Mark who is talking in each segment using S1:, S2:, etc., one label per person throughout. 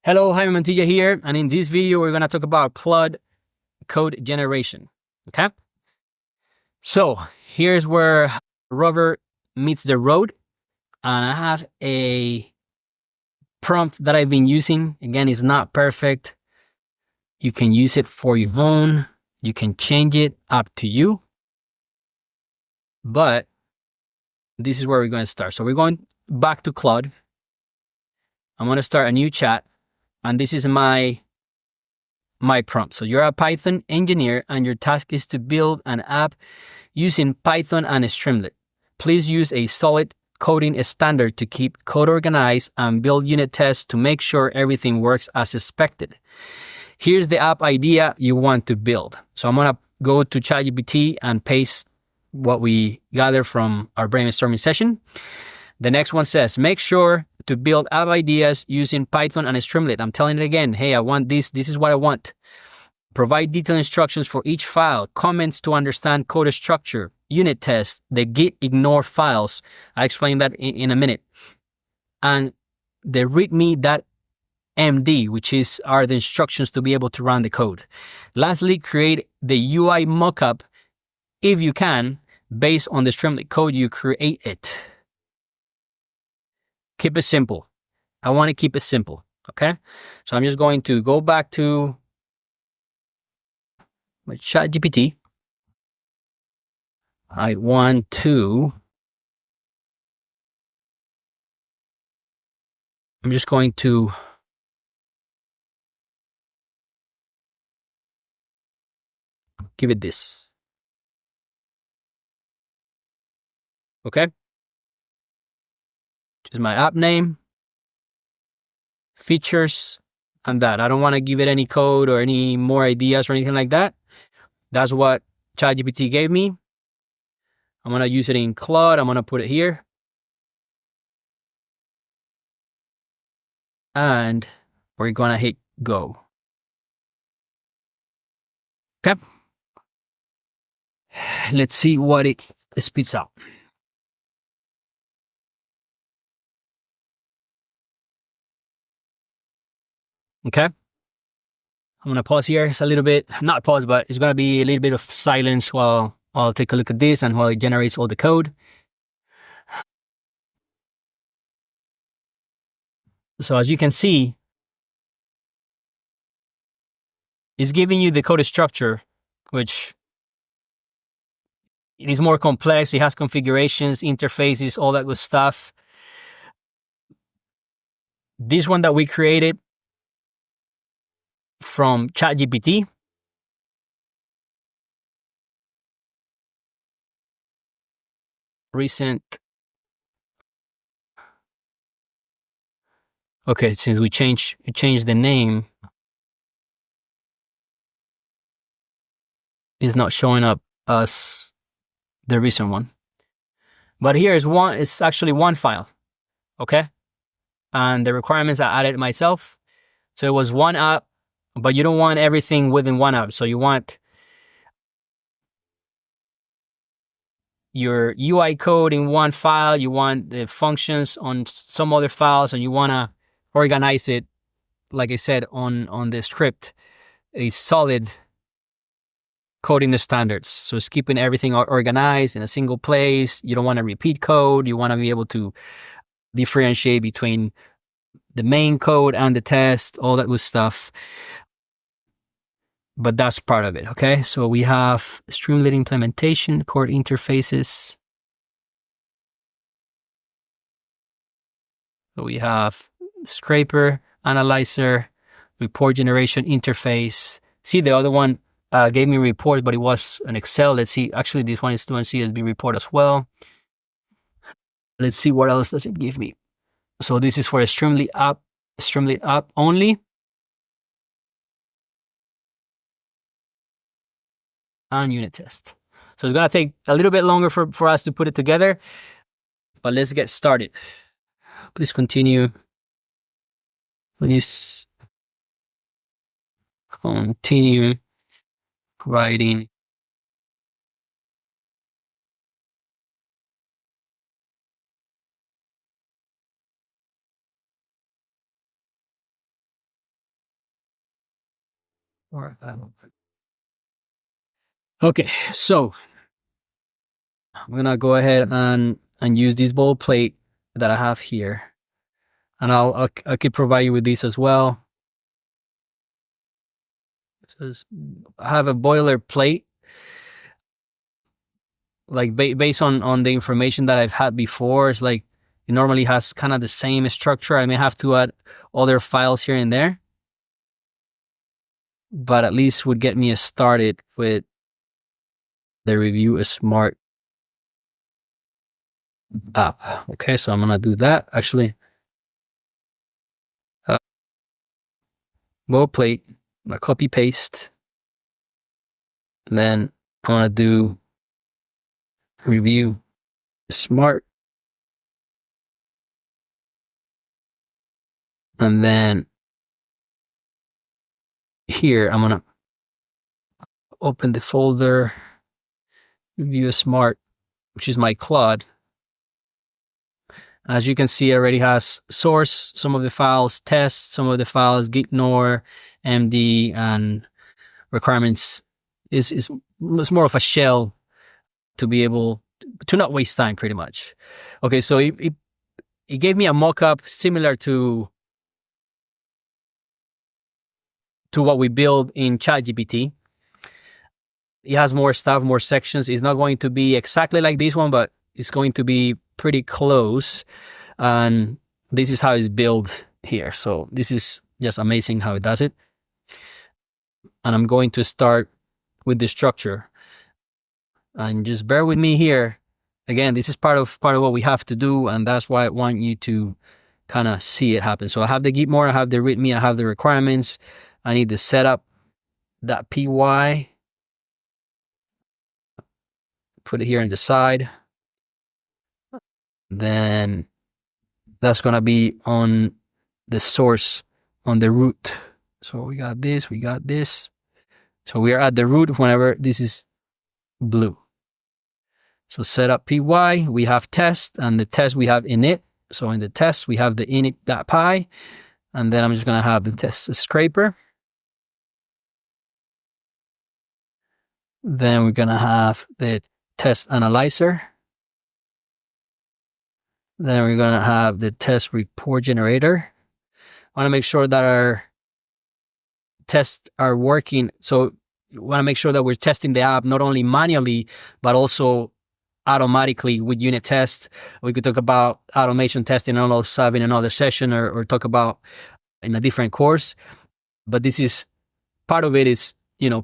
S1: Hello, Jaime Mantilla here, and in this video we're going to talk about Claude code generation, okay? So here's where rubber meets the road, and I have a prompt that I've been using. Again, it's not perfect. You can use it for your own. You can change it, up to you. But this is where we're going to start. So we're going back to Claude. I'm going to start a new chat, and this is my prompt. So you're a Python engineer and your task is to build an app using Python and Streamlit. Please use a solid coding standard to keep code organized and build unit tests to make sure everything works as expected. Here's the app idea you want to build. So I'm going to go to ChatGPT and paste what we gathered from our brainstorming session. The next one says, make sure to build app ideas using Python and Streamlit. I'm telling it again. Hey, I want this. This is what I want. Provide detailed instructions for each file, comments to understand code structure, unit tests, the gitignore files. I'll explain that in a minute. And the readme.md, which are the instructions to be able to run the code. Lastly, create the UI mockup if you can, based on the Streamlit code you create it. Keep it simple. I want to keep it simple, okay? So I'm just going to go back to my ChatGPT. I'm just going to give it this. Okay? Just my app name, features, and that. I don't want to give it any code or any more ideas or anything like that. That's what ChatGPT gave me. I'm going to use it in Claude. I'm going to put it here. And we're going to hit go. Okay? Let's see what it spits out. Okay? I'm going to pause here. It's a little bit, not pause, but it's going to be a little bit of silence while I'll take a look at this and while it generates all the code. So as you can see, it's giving you the code structure, which it is more complex. It has configurations, interfaces, all that good stuff. This one that we created from ChatGPT. Recent. Okay, since we changed the name, it's not showing up as the recent one. But here is one. It's actually one file. Okay, and the requirements I added myself. So it was one app, but you don't want everything within one app. So you want your UI code in one file, you want the functions on some other files, and you want to organize it, like I said, on the script, a solid coding the standards. So it's keeping everything organized in a single place. You don't want to repeat code. You want to be able to differentiate between the main code and the test, all that good stuff. But that's part of it, okay? So we have Streamlit implementation, core interfaces. So we have scraper, analyzer, report generation interface. See, the other one gave me a report, but it was an Excel. Let's see. Actually, this one is doing CSV report as well. Let's see what else does it give me. So this is for a Streamlit app only. And unit test. So it's going to take a little bit longer for us to put it together, but let's get started. Please continue. Please continue writing. Okay, so I'm gonna go ahead and use this boilerplate that I have here, and I could provide you with these as well. So I have a boilerplate, like based on the information that I've had before. It's like it normally has kind of the same structure. I may have to add other files here and there, but at least would get me started with the review a smart app. Okay, so I'm gonna do that. Actually, boilerplate, I'm gonna copy paste, and then I'm gonna do review smart, and then here I'm gonna open the folder review smart, which is my Claude. As you can see, it already has source, some of the files, test, some of the files, gitignore, MD, and requirements. It's more of a shell to be able to not waste time, pretty much. Okay, so it gave me a mockup similar to what we build in ChatGPT. It has more stuff, more sections. It's not going to be exactly like this one, but it's going to be pretty close. And this is how it's built here. So this is just amazing how it does it. And I'm going to start with the structure. And just bear with me here. Again, this is part of what we have to do, and that's why I want you to kind of see it happen. So I have the gitmore, I have the readme, I have the requirements. I need the setup.py. Put it here on the side. Then that's going to be on the source, on the root. So we got this, we got this. So we are at the root whenever this is blue. So setup py, we have test, and the test we have init. So in the test, we have the init.py, and then I'm just going to have the test scraper. Then we're going to have the test analyzer. Then we're going to have the test report generator. I want to make sure that our tests are working. So we want to make sure that we're testing the app not only manually, but also automatically with unit tests. We could talk about automation testing and all stuff in another session, or talk about in a different course. But this is part of it is,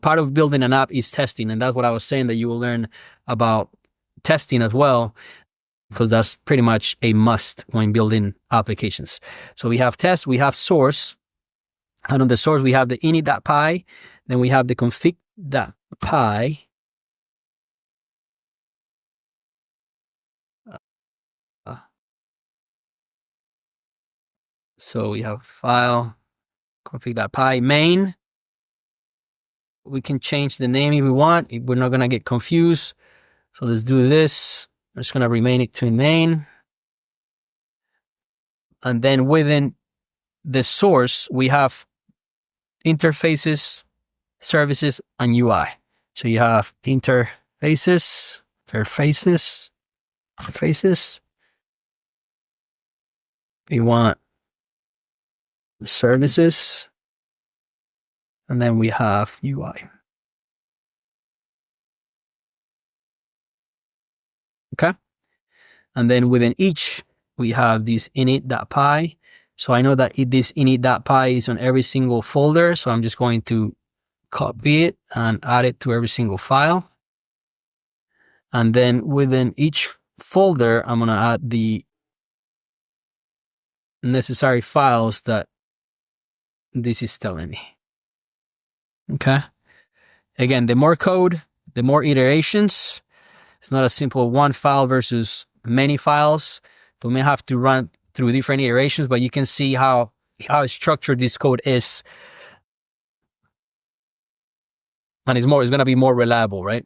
S1: part of building an app is testing. And that's what I was saying, that you will learn about testing as well, because that's pretty much a must when building applications. So we have test, we have source, and on the source we have the init.py, then we have the config.py. So we have file, config.py, main. We can change the name if we want, if we're not going to get confused. So let's do this. I'm just going to rename it to main. And then within the source, we have interfaces, services, and UI. So you have interfaces. We want services. And then we have UI. Okay. And then within each, we have this init.py. So I know that this init.py is on every single folder. So I'm just going to copy it and add it to every single file. And then within each folder, I'm going to add the necessary files that this is telling me. Okay. Again, the more code, the more iterations. It's not a simple one file versus many files. We may have to run through different iterations, but you can see how structured this code is. And it's going to be more reliable, right?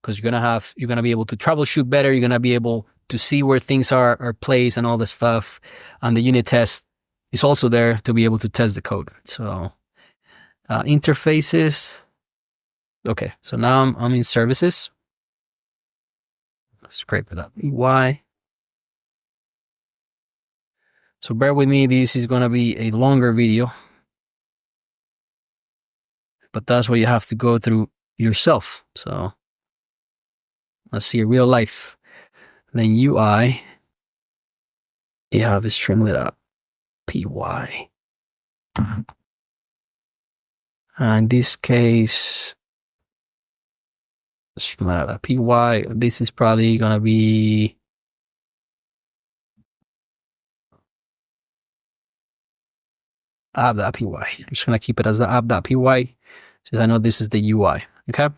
S1: Because you're going to be able to troubleshoot better. You're going to be able to see where things are placed and all this stuff. And the unit test is also there to be able to test the code. So Interfaces. Okay, so now I'm in services. Scrape it up. UI. So bear with me, this is going to be a longer video. But that's what you have to go through yourself. So let's see real life. Then UI. You have is Streamlit up. PY. In this case, PY, this is probably going to be app.py. I'm just going to keep it as the app.py since I know this is the UI. Okay.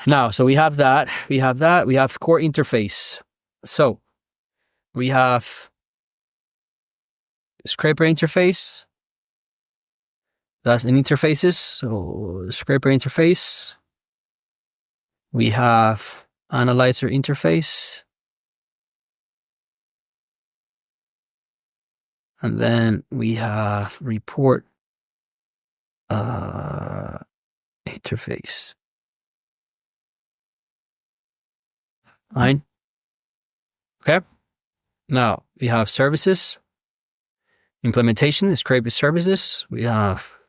S1: Now, so we have that. We have core interface. So we have scraper interface. That's in interfaces. So scraper interface. We have analyzer interface. And then we have report interface. Fine. Okay. Now we have services. Implementation is scraper services. We have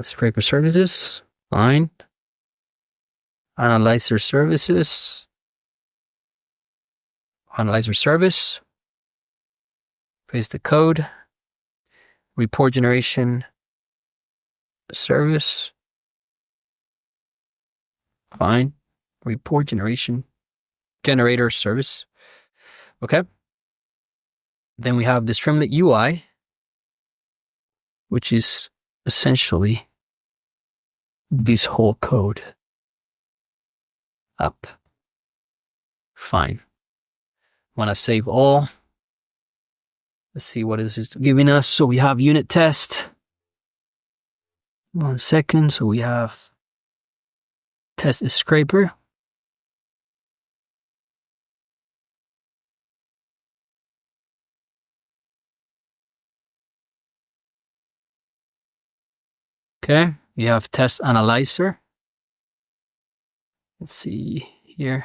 S1: scraper services. Fine. Analyzer services. Analyzer service. Paste the code. Report generation service. Fine. Report generation generator service. Okay. Then we have the Streamlit UI, which is essentially this whole code. Up. Fine. Want to save all. Let's see what this is giving us. So we have unit test. 1 second. So we have test is scraper. Okay, we have test analyzer. Let's see here.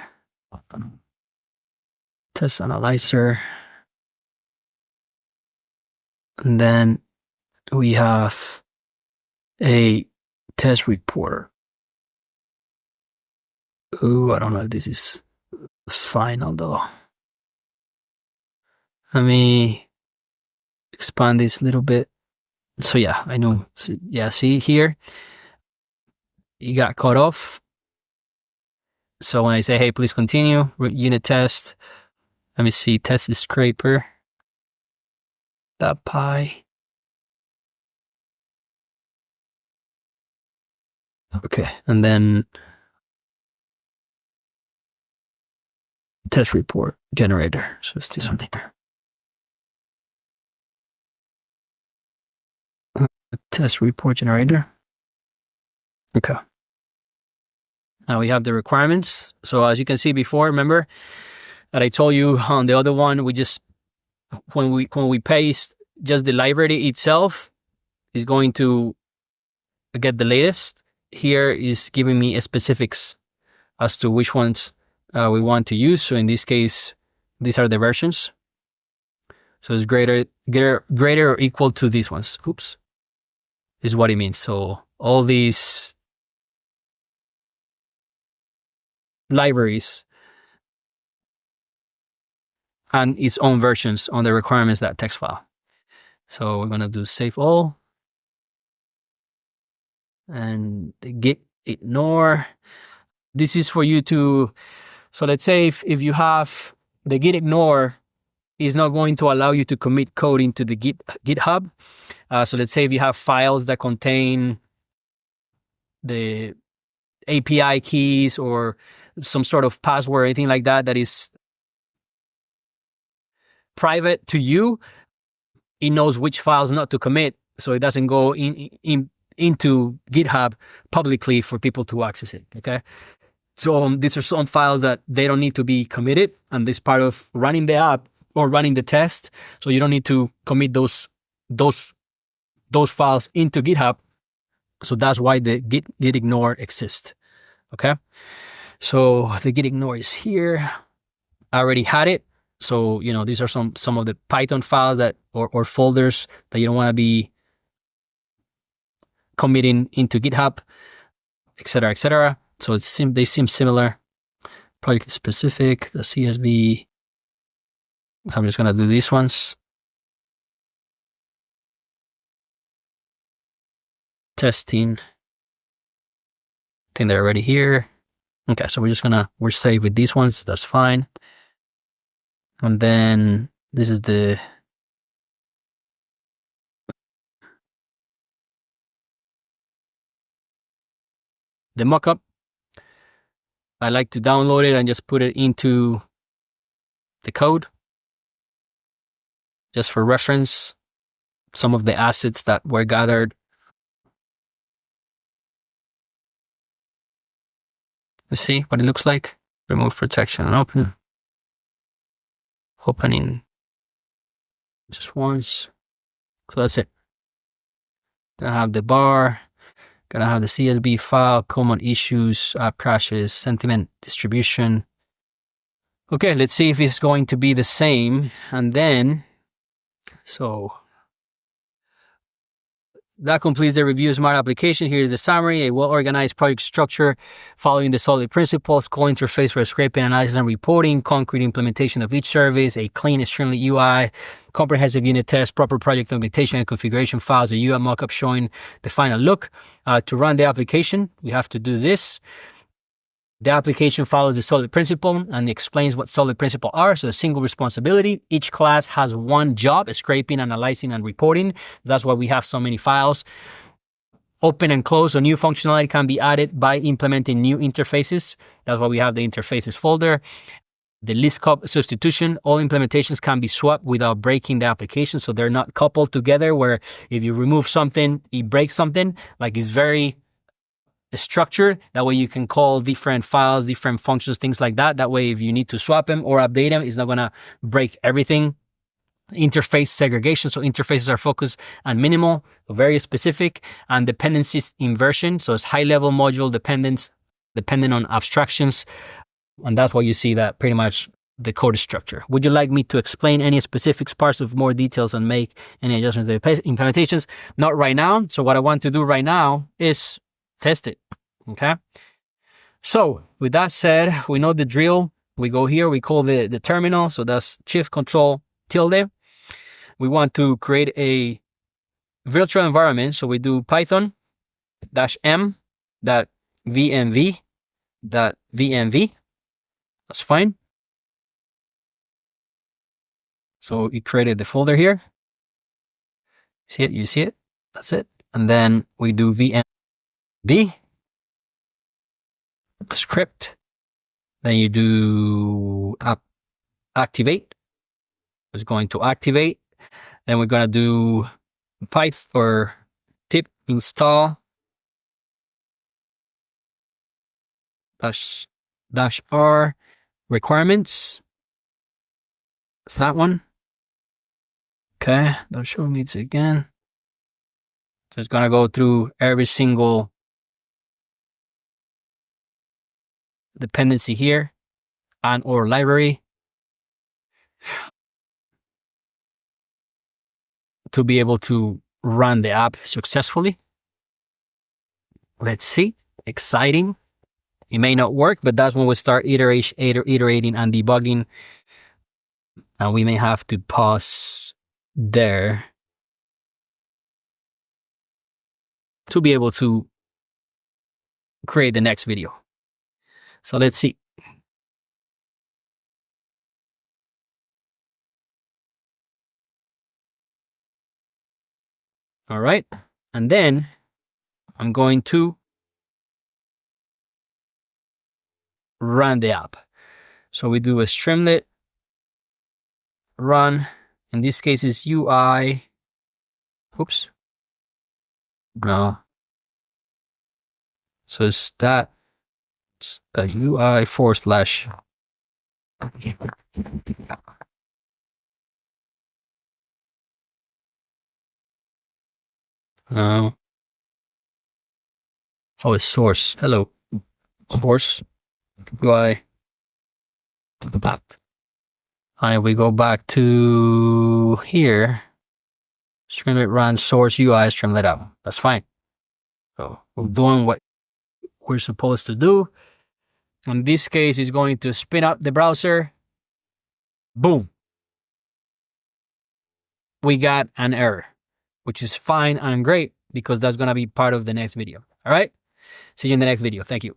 S1: Test analyzer. And then we have a test reporter. Ooh, I don't know if this is final though. Let me expand this a little bit. So yeah, I know. So, yeah, see here, you got cut off. So when I say, hey, please continue, unit test, let me see, test is scraper. .py. Okay, and then test report generator. So it's this one here. Test report generator. Okay. Now we have the requirements. So as you can see before, remember that I told you on the other one, we just when we paste just the library itself is going to get the latest. Here is giving me specifics as to which ones we want to use. So in this case, these are the versions. So it's greater or equal to these ones. Oops. Is what it means. So all these libraries and its own versions on the requirements.txt file. So we're going to do save all and the gitignore. This is for you to, so let's say if you have the gitignore is not going to allow you to commit code into the GitHub. So let's say if you have files that contain the API keys or some sort of password or anything like that that is private to you, it knows which files not to commit, so it doesn't go into GitHub publicly for people to access it. Okay, so these are some files that they don't need to be committed, and this part of running the app or running the test. So you don't need to commit those files into GitHub. So that's why the gitignore exists. Okay. So the gitignore is here. I already had it. So, these are some of the Python files that or folders that you don't want to be committing into GitHub, etc., etc. So they seem similar. Project specific, the CSV. I'm just going to do these ones. Testing. I think they're already here. Okay, so we're safe with these ones. That's fine. And then this is the mockup. I like to download it and just put it into the code just for reference. Some of the assets that were gathered. Let's see what it looks like. Remove protection and open. Opening just once. So that's it. Gonna have the bar. Gonna have the CSV file, common issues, app crashes, sentiment distribution. Okay, let's see if it's going to be the same. And then, so that completes the review of Smart Application. Here's the summary: a well-organized project structure following the solid principles, core interface for scraping, analysis, and reporting, concrete implementation of each service, a clean Streamlit UI, comprehensive unit test, proper project documentation and configuration files, a UI mockup showing the final look. To run the application, we have to do this. The application follows the solid principle and explains what solid principle are. So a single responsibility. Each class has one job: scraping, analyzing, and reporting. That's why we have so many files. Open and close. So new functionality can be added by implementing new interfaces. That's why we have the interfaces folder. The list substitution. All implementations can be swapped without breaking the application. So they're not coupled together where if you remove something, it breaks something. Like it's very structure. That way you can call different files, different functions, things like that. That way if you need to swap them or update them, it's not going to break everything. Interface segregation. So interfaces are focused on minimal, very specific, and dependencies inversion. So it's high level module dependence, dependent on abstractions. And that's why you see that pretty much the code structure. Would you like me to explain any specific parts of more details and make any adjustments to the implementations? Not right now. So what I want to do right now is test it. Okay. So with that said, we know the drill. We go here, we call the terminal. So that's Shift Control tilde. We want to create a virtual environment. So we do Python -m .vmv. That's fine. So we created the folder here. See it? You see it? That's it. And then we do vmv script. Then you do activate. It's going to activate. Then we're going to do Python or pip install -r requirements. It's that one. Okay, don't show me this again. So it's going to go through every single dependency here and or library to be able to run the app successfully. Let's see. Exciting. It may not work, but that's when we start iterating and debugging. And we may have to pause there to be able to create the next video. So let's see. All right. And then I'm going to run the app. So we do a Streamlit run. In this case, it's UI. Oops. No. So it's that. It's a UI / Oh, it's source. Hello. Of course. UI. Back. And if we go back to here, Streamlit run source UI Streamlit up. That's fine. So we're doing what we're supposed to do. In this case, it's going to spin up the browser. Boom. We got an error, which is fine and great because that's going to be part of the next video. All right. See you in the next video. Thank you.